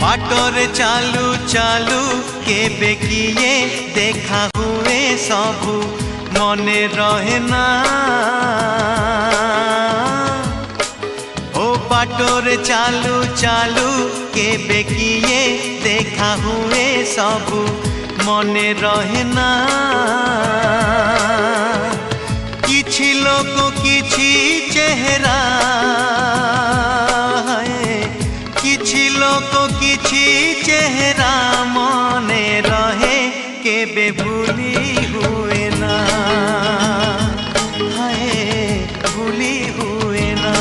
बाटरे चालू चालू केबे किए देखा हुए सबू मने रहे ना। ओ बाटरे चालू चालू केबे किए देखा हुए सबू मने रहे ना। किछि लोक किछि चेहरा किछि लोक किछि चेहरा मने रहे केबे भूली हुए ना। हाय भूली हुए ना।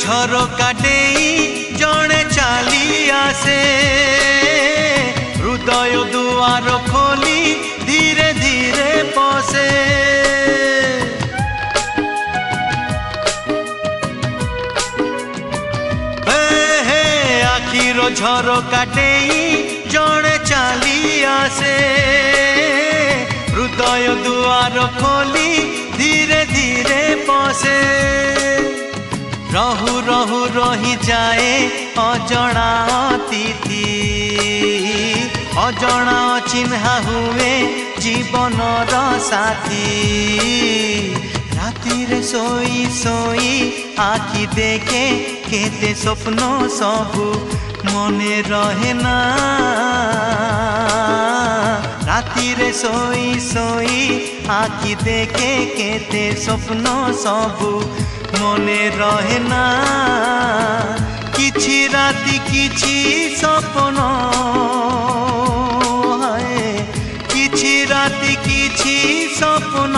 झरका डेई जणे चाली आसे हृदय दुआर खोली धीरे धीरे पसे। हे हे आखिर झरका डेई जणे चाली आसे हृदय दुआर खोली धीरे धीरे पसे। रहु रहु रही जाए अजणा अतिथि अजणा चिन्हा हुए जीवनर साथी। राति रे सोई सोई आखि देखे केते स्वप्न सबू मने रहे ना। राति रे सोई सोई आखि देखे केते स्वप्न सबू मने रहे ना। किछि राति किछि सपन किछि राति किछि सपन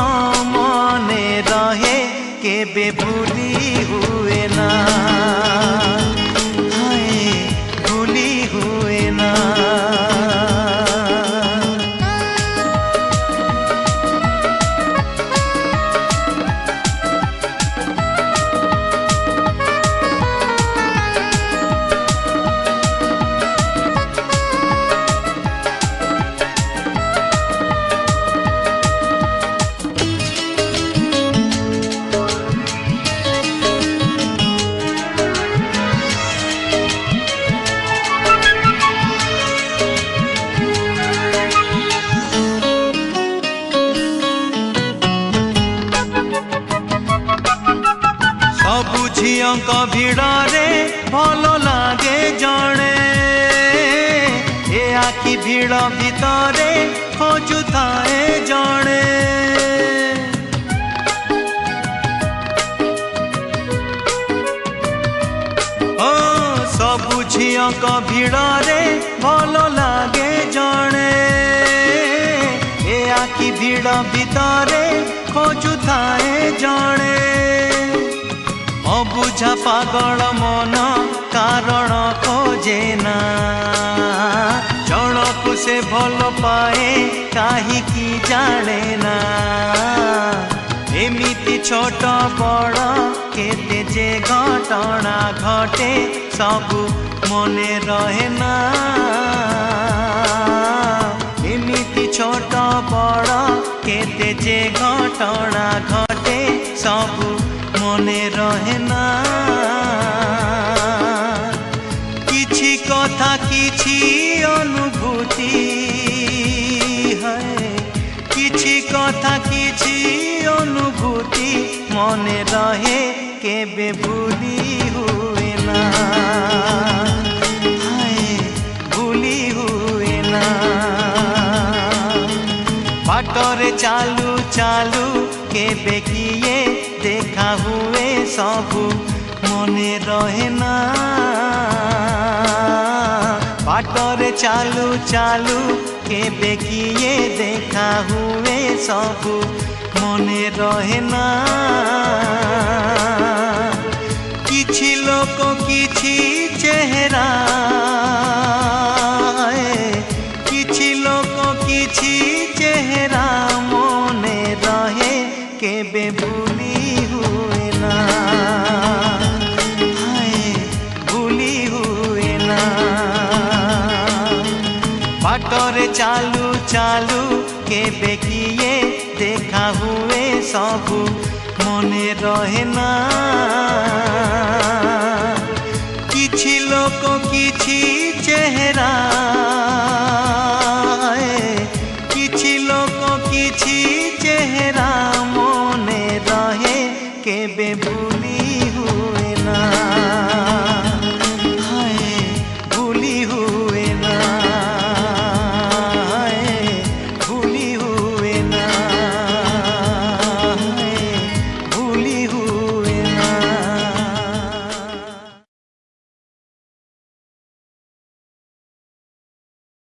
मने रहे केबे भूली हुए ना। हाय भूली हुए ना। झियंक भिड़े भल लागे जणे ए आखि भिड़ भितरे खोजुए जणे। ओ सबु झियंक भिड़े भल लागे जणे ए आखि भिड़ भितरे खोजुए जणे। अबुझा पागल मन कारण खोजे ना जणकु से भल पाए काहीकि जाने ना। एमिति छोट बड़ केते जे घटना घटे सबु मने रहे ना। एमिति छोट बड़ केते जे घटना घटे सबु मने रहे ना। किछि कथा किछि अनुभूति है किछि कथा किछि अनुभूति मने रहे केबे भूली हुए ना। हाय भूली हुए ना। बाटरे चालू चालू केबे किए देखा हुए सबू मने रहे ना। बाटरे चालू चालू केबे किए देखा हुए सबु मने रहे ना किछि लोक किछि चेहरा किछि लोक किछि चेहरा मने रहे केबे भूली हुए ना हाय भूली हुए ना बाटरे चालू चालू केबे किए देखा हुए सबु मने रहे ना किछि लोक किछि चेहरा किछि लोक किछि चेहरा मने रहे केबे